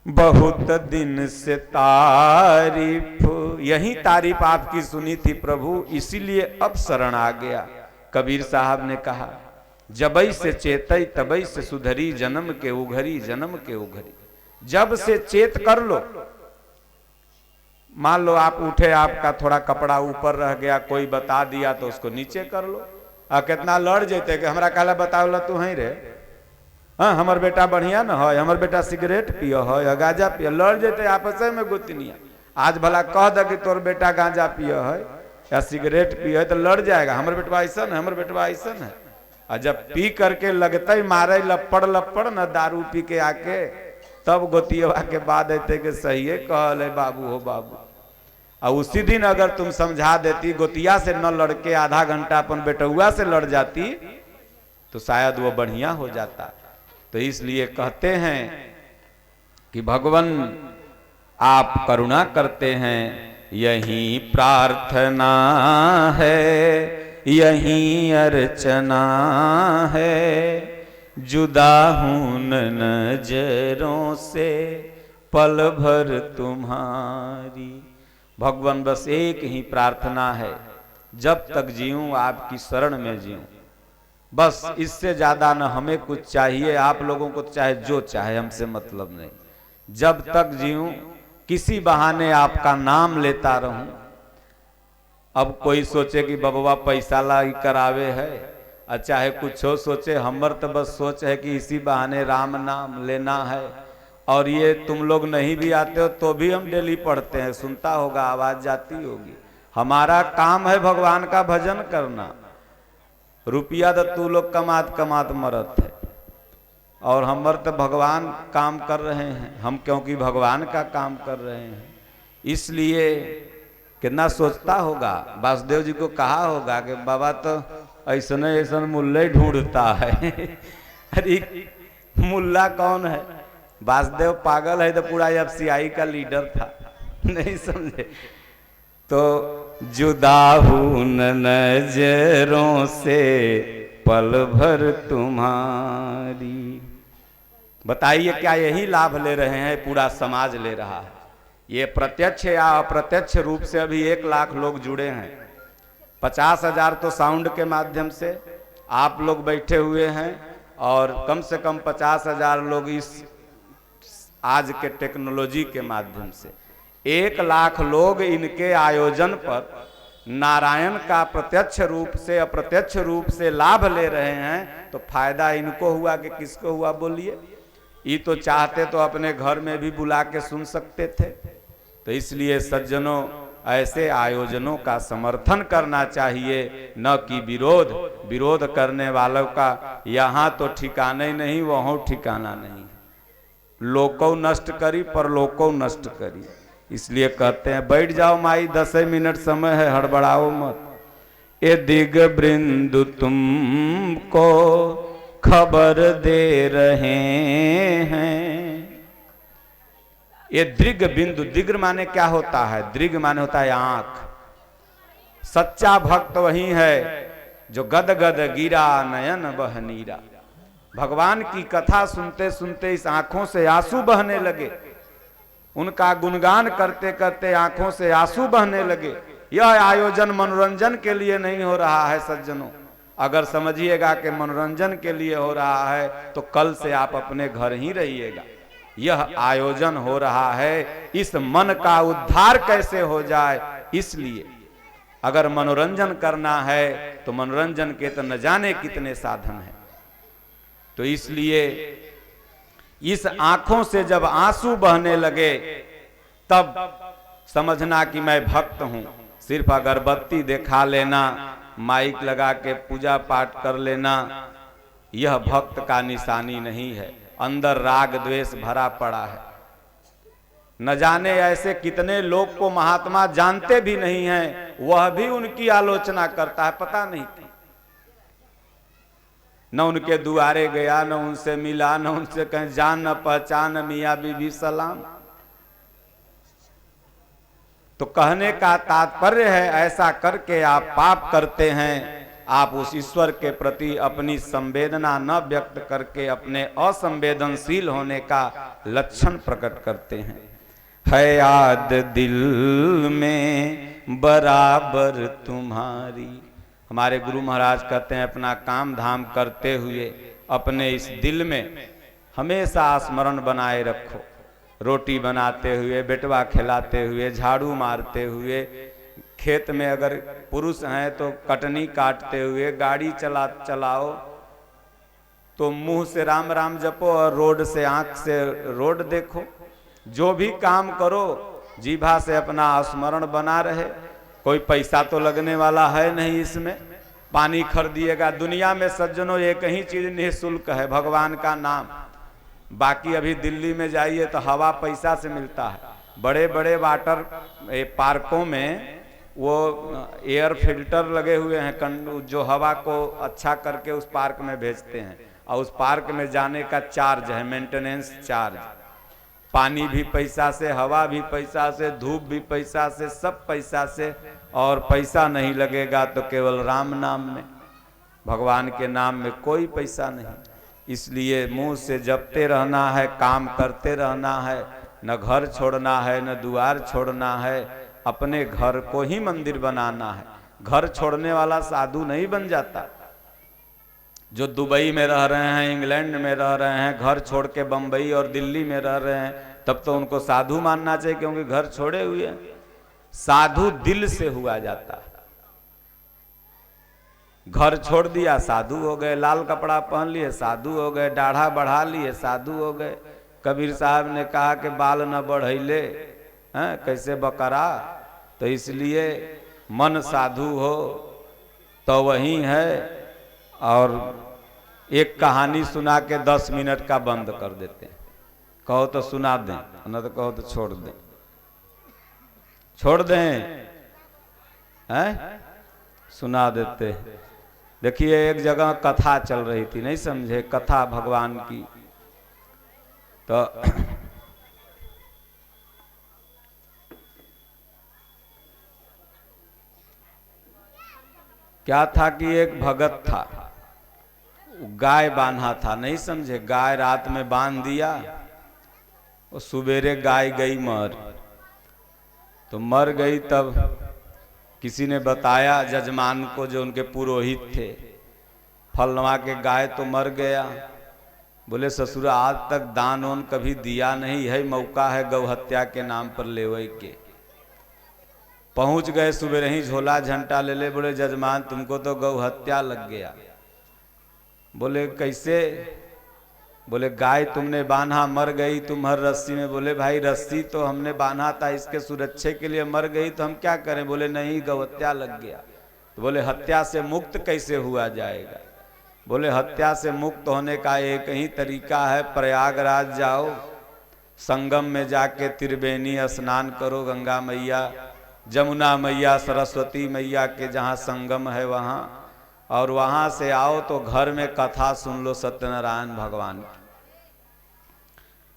बहुत दिन से तारीफ, यही तारीफ आपकी सुनी थी प्रभु, इसीलिए अब शरण आ गया। कबीर साहब ने कहा, जबई से चेतई तबई से सुधरी, जन्म के उघरी जन्म के उघरी। जब से चेत कर लो, मान लो आप उठे, आपका थोड़ा कपड़ा ऊपर रह गया, कोई बता दिया तो उसको नीचे कर लो। कितना लड़ जेते कि हमरा कहला बतावला तू है रे, हाँ हमर बेटा बढ़िया न है, हमर बेटा सिगरेट पियो है, गांजा पियो, लड़ जेते आपस में गुतनिया। आज भला कह दे कि तोर बेटा गांजा पियो है या सिगरेट पियो है तो लड़ जाएगा, हमर बेटवा ऐसा है, हमर बेटवा ऐसा है। और जब पी करके लगते ही मारे लपड़ लपड़ न दारू पी के आके, तब गोतियवा के बाद अते कि सही कहल है बाबू हो बाबू। और उसी दिन अगर तुम समझा देती, गोतिया से न लड़के आधा घंटा अपन बेटुआ से लड़ जाती, तो शायद वो बढ़िया हो जाता। तो इसलिए कहते हैं कि भगवान आप करुणा करते हैं, यही प्रार्थना है, यही अर्चना है, जुदा हूं नजरों से पल भर तुम्हारी। भगवान बस एक ही प्रार्थना है, जब तक जीऊं आपकी शरण में जीऊं, बस इससे ज्यादा न हमें कुछ चाहिए। आप लोगों को चाहे जो चाहे, हमसे मतलब नहीं। जब तक जीऊं किसी बहाने आपका नाम लेता रहूं। अब कोई सोचे कि बबुआ पैसा ला करावे है, और चाहे कुछ हो सोचे, हमर तो बस सोच है कि इसी बहाने राम नाम लेना है। और ये तुम लोग नहीं भी आते हो तो भी हम डेली पढ़ते हैं, सुनता होगा, आवाज जाती होगी। हमारा काम है भगवान का भजन करना। रुपया तो तू लोग कमात कमात मरत है, और हमर तो भगवान काम कर रहे हैं, हम क्योंकि भगवान का काम कर रहे हैं। इसलिए कितना सोचता होगा, वासुदेव जी को कहा होगा कि बाबा तो ऐसा ऐसा मुल्ला ही ढूंढता है। अरे मुल्ला कौन है? वासुदेव पागल है तो पूरा एफसीआई का लीडर था, नहीं समझे? तो जुदा हूं नजरों से पल भर तुम्हारी। बताइए क्या यही लाभ ले रहे हैं? पूरा समाज ले रहा है। ये प्रत्यक्ष या अप्रत्यक्ष रूप से अभी 1 लाख लोग जुड़े हैं। 50,000 तो साउंड के माध्यम से आप लोग बैठे हुए हैं, और कम से कम 50,000 लोग इस आज के टेक्नोलॉजी के माध्यम से। 1 लाख लोग इनके आयोजन पर नारायण का प्रत्यक्ष रूप से अप्रत्यक्ष रूप से लाभ ले रहे हैं। तो फायदा इनको हुआ कि किसको हुआ बोलिए? ये तो चाहते तो अपने घर में भी बुला के सुन सकते थे। तो इसलिए सज्जनों, ऐसे आयोजनों का समर्थन करना चाहिए, न कि विरोध। विरोध करने वालों का यहाँ तो ठिकाना ही नहीं, वहाँ ठिकाना नहीं। लोको नष्ट करी पर लोको नष्ट करी। इसलिए कहते हैं बैठ जाओ माई, 10 मिनट समय है, हड़बड़ाओ मत। ये दिग बिंदु तुमको खबर दे रहे हैं। ये दृग बिंदु, दिग्र माने क्या होता है? दृग माने होता है आंख। सच्चा भक्त वही है जो गद गद गिरा नयन बह नीरा। भगवान की कथा सुनते सुनते इस आंखों से आंसू बहने लगे, उनका गुणगान करते करते आंखों से आंसू बहने लगे। यह आयोजन मनोरंजन के लिए नहीं हो रहा है सज्जनों। अगर समझिएगा कि मनोरंजन के लिए हो रहा है तो कल से आप अपने घर ही रहिएगा। यह आयोजन हो रहा है इस मन का उद्धार कैसे हो जाए, इसलिए अगर मनोरंजन करना है तो मनोरंजन के तो न जाने कितने साधन हैं। तो इसलिए इस आंखों से जब आंसू बहने लगे तब समझना कि मैं भक्त हूं। सिर्फ अगरबत्ती दिखा लेना, माइक लगा के पूजा पाठ कर लेना, यह भक्त का निशानी नहीं है। अंदर राग द्वेष भरा पड़ा है। न जाने ऐसे कितने लोग को महात्मा जानते भी नहीं हैं, वह भी उनकी आलोचना करता है, पता नहीं क्यों। न उनके दुआरे गया, न उनसे मिला, न उनसे कहीं जान न पहचान, मियाँ बीबी सलाम। तो कहने का तात्पर्य है ऐसा करके आप पाप करते हैं। आप उस ईश्वर के प्रति अपनी संवेदना न व्यक्त करके अपने असंवेदनशील होने का लक्षण प्रकट करते हैं। है याद दिल में बराबर तुम्हारी। हमारे गुरु महाराज कहते हैं अपना काम धाम करते हुए अपने इस दिल में हमेशा स्मरण बनाए रखो। रोटी बनाते हुए, बेटवा खिलाते हुए, झाड़ू मारते हुए, खेत में अगर पुरुष हैं तो कटनी काटते हुए, गाड़ी चलाओ तो मुंह से राम राम जपो और रोड से आंख से रोड देखो। जो भी काम करो जीभा से अपना स्मरण बना रहे। कोई पैसा तो लगने वाला है नहीं इसमें। पानी खरीदिएगा, दुनिया में सज्जनों एक ही चीज निःशुल्क है, भगवान का नाम। बाकी अभी दिल्ली में जाइए तो हवा पैसा से मिलता है। बड़े बड़े वाटर पार्कों में वो एयर फिल्टर लगे हुए हैं जो हवा को अच्छा करके उस पार्क में भेजते हैं, और उस पार्क में जाने का चार्ज है, मेंटेनेंस चार्ज। पानी भी पैसा से, हवा भी पैसा से, धूप भी पैसा से, सब पैसा से। और पैसा नहीं लगेगा तो केवल राम नाम में, भगवान के नाम में कोई पैसा नहीं। इसलिए मुंह से जपते रहना है, काम करते रहना है, न घर छोड़ना है, न द्वार छोड़ना है। अपने घर को ही मंदिर बनाना है। घर छोड़ने वाला साधु नहीं बन जाता। जो दुबई में रह रहे हैं, इंग्लैंड में रह रहे हैं, घर छोड़ के बंबई और दिल्ली में रह रहे हैं, तब तो उनको साधु मानना चाहिए, क्योंकि घर छोड़े हुए हैं। साधु दिल से हुआ जाता है। घर छोड़ दिया साधु हो गए, लाल कपड़ा पहन लिए साधु हो गए, दाढ़ा बढ़ा लिए साधु हो गए। कबीर साहब ने कहा कि बाल न बढ़ैले कैसे बकरा। तो इसलिए मन साधु हो तो वही है। और एक कहानी सुना के 10 मिनट का बंद कर देते हैं। कहो तो सुना दें, न तो कहो तो छोड़ दें। छोड़ दें, हैं? सुना देते हैं। देखिए एक जगह कथा चल रही थी, नहीं समझे, कथा भगवान की। तो क्या था कि एक भगत था, गाय बांधा था, नहीं समझे। गाय रात में बांध दिया और सुबेरे गाय गई मर। तो मर गई, तब किसी ने बताया जजमान को, जो उनके पुरोहित थे, फलनवा के गाय तो मर गया। बोले ससुर आज तक दान ओन कभी दिया नहीं है, मौका है गौ हत्या के नाम पर लेवे के। पहुंच गए सुबह ही, झोला झंटा ले ले। बोले जजमान तुमको तो गौ हत्या लग गया। बोले कैसे? बोले गाय तुमने बांधा मर गई, तुम हर रस्सी में। बोले भाई रस्सी तो हमने बांधा था इसके सुरक्षा के लिए, मर गई तो हम क्या करें? बोले नहीं गौ हत्या लग गया। तो बोले हत्या से मुक्त कैसे हुआ जाएगा? बोले हत्या से मुक्त होने का एक ही तरीका है, प्रयागराज जाओ, संगम में जाके त्रिवेणी स्नान करो, गंगा मैया, जमुना मैया, सरस्वती मैया के जहाँ संगम है वहाँ, और वहाँ से आओ तो घर में कथा सुन लो सत्यनारायण भगवान की।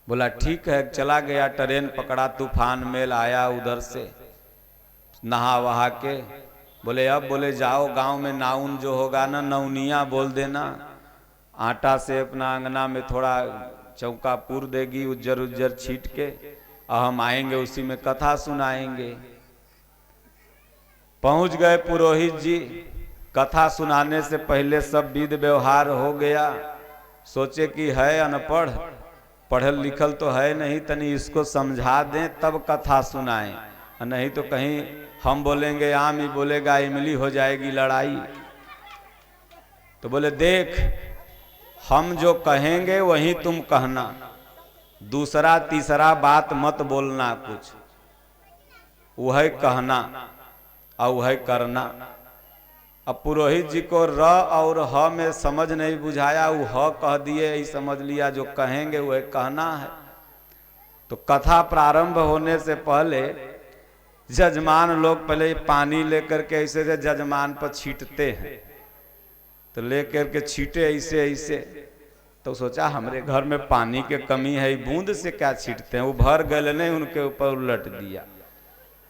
बोला ठीक है। चला गया, ट्रेन पकड़ा, तूफान मेल आया उधर से, नहा वहा के बोले अब बोले जाओ गांव में नाउन जो होगा ना नौनिया बोल देना, आटा से अपना अंगना में थोड़ा चौका पूर देगी उज्जर उज्जर छीट के, और हम आएंगे उसी में कथा सुनाएंगे। पहुंच गए पुरोहित जी, कथा सुनाने से पहले सब विधि व्यवहार हो गया। सोचे कि है अनपढ़, पढ़ल लिखल तो है नहीं, तनी इसको समझा दें तब कथा सुनाएं, नहीं तो कहीं हम बोलेंगे आम ही बोलेगा, इमली हो जाएगी लड़ाई। तो बोले देख, हम जो कहेंगे वही तुम कहना, दूसरा तीसरा बात मत बोलना कुछ, वह कहना और वह करना। अब पुरोहित जी को र और ह में समझ नहीं बुझाया, वो ह कह दिए, यही समझ लिया जो कहेंगे वह कहना है। तो कथा प्रारंभ होने से पहले जजमान लोग पहले पानी लेकर के ऐसे से जजमान पर छींटते हैं, तो लेकर के छींटे ऐसे ऐसे। तो सोचा हमरे घर में पानी के कमी है, बूंद से क्या छींटते हैं, वो भर गलने उनके ऊपर उलट दिया।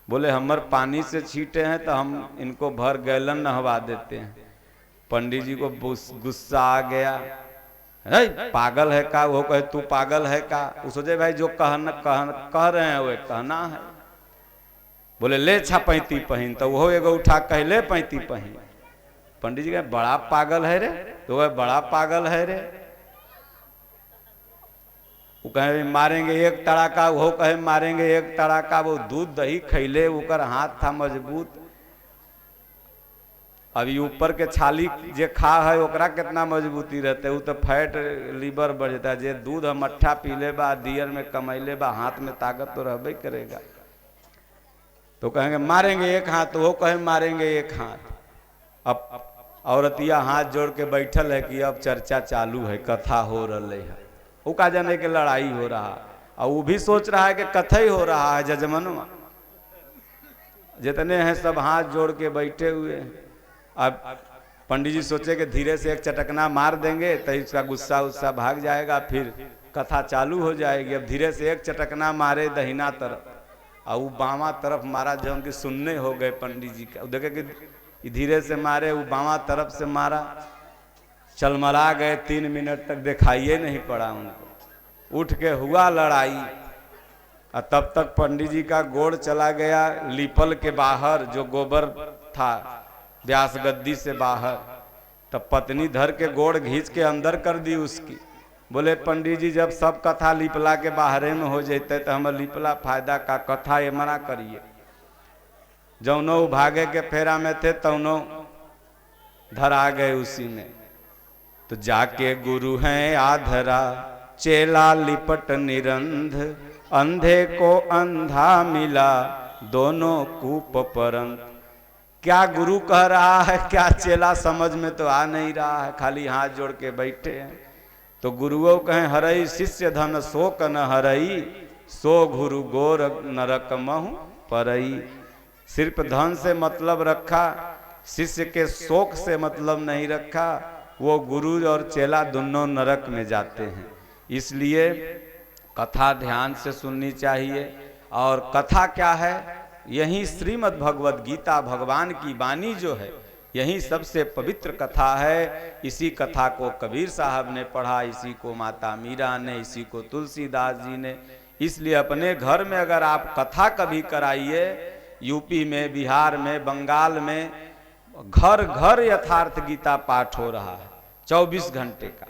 बोले हमर पानी से छींटे हैं तो हम इनको भर गैलन नहवा देते हैं। पंडित जी को गुस्सा आ गया, पागल है का? वो कहे तू पागल है का? वो सोचे भाई जो कह रहे हैं वो कहना है। बोले ले छा 35 पहिन, तो वो एगो उठा कहले 35 पहिन। पंडित जी कहे बड़ा पागल है रे, तो वह बड़ा पागल है रे। वो कहे मारेंगे एक तड़ाका, वो कहे मारेंगे एक तड़ाका। वो दूध दही खैले, उकर हाथ था मजबूत। अभी ऊपर के छाली जे खा है ओकरा कितना मजबूती रहते, वो तो फैट लीवर बढ़ जाता है। जे दूध मट्ठा पीले बा, दियर में कमैले बा, हाथ में ताकत तो रहबे करेगा। तो कहेंगे मारेंगे एक हाथ, तो वो कहे मारेंगे एक हाथ। अब औरतिया हाथ जोड़ के बैठल है कि अब चर्चा चालू है, कथा हो रही है। वो का जाने के लड़ाई हो रहा, और वो भी सोच रहा है कि कथा ही हो रहा है। जजमनवा जितने हैं सब हाथ जोड़ के बैठे हुए हैं। अब पंडित जी सोचे कि धीरे से एक चटकना मार देंगे तो इसका गुस्सा उस्सा भाग जाएगा, फिर कथा चालू हो जाएगी। अब धीरे से एक चटकना मारे दहिना तरफ, और वो बामा तरफ मारा, जो उनके सुनने हो गए पंडित जी का। देखे कि धीरे से मारे, वो बामा तरफ से मारा, चलमला गए। 3 मिनट तक दिखाइए नहीं पड़ा उनको। उठ के हुआ लड़ाई, और तब तक पंडित जी का गोड़ चला गया लीपल के बाहर, जो गोबर था व्यास गद्दी से बाहर। तब पत्नी धर के गोड़ घींच के अंदर कर दी उसकी। बोले पंडित जी जब सब कथा लिपला के बाहरे में हो जाते तो हमें लिपला फायदा का, कथा ये मना करिए। जौनो भागे के फेरा में थे तौनो धरा गए उसी में। तो जाके गुरु हैं आधरा, चेला लिपट निरंध, अंधे को अंधा मिला, दोनों कूप परंत। क्या गुरु कह रहा है, क्या चेला समझ में तो आ नहीं रहा है, खाली हाथ जोड़ के बैठे हैं। तो गुरुओं कहें हरई शिष्य धन शोक न हरई, सो गुरु गोर नरक महु परई। सिर्फ धन से मतलब रखा, शिष्य के शोक से मतलब नहीं रखा, वो गुरु और चेला दोनों नरक में जाते हैं। इसलिए कथा ध्यान से सुननी चाहिए। और कथा क्या है? यही श्रीमद् भगवद गीता भगवान की वाणी जो है, यही सबसे पवित्र कथा है। इसी कथा को कबीर साहब ने पढ़ा, इसी को माता मीरा ने, इसी को तुलसीदास जी ने। इसलिए अपने घर में अगर आप कथा कभी कराइए, यूपी में, बिहार में, बंगाल में घर घर यथार्थ गीता पाठ हो रहा है 24 घंटे का।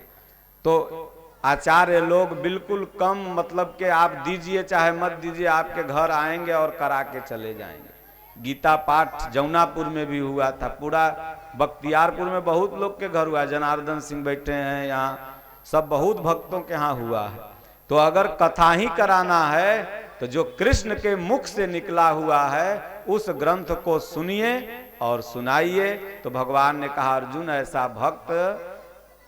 तो आचार्य लोग बिल्कुल कम, मतलब कि आप दीजिए चाहे मत दीजिए, आपके घर आएंगे और करा के चले जाएंगे। गीता पाठ जौनापुर में भी हुआ था, पूरा बख्तियारपुर में बहुत लोग के घर हुआ। जनार्दन सिंह बैठे हैं यहाँ, सब बहुत भक्तों के यहाँ हुआ है। तो अगर कथा ही कराना है तो जो कृष्ण के मुख से निकला हुआ है उस ग्रंथ को सुनिए और सुनाइए। तो भगवान ने कहा अर्जुन ऐसा भक्त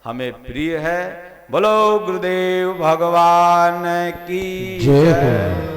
हमें प्रिय है। बोलो गुरुदेव भगवान की जय।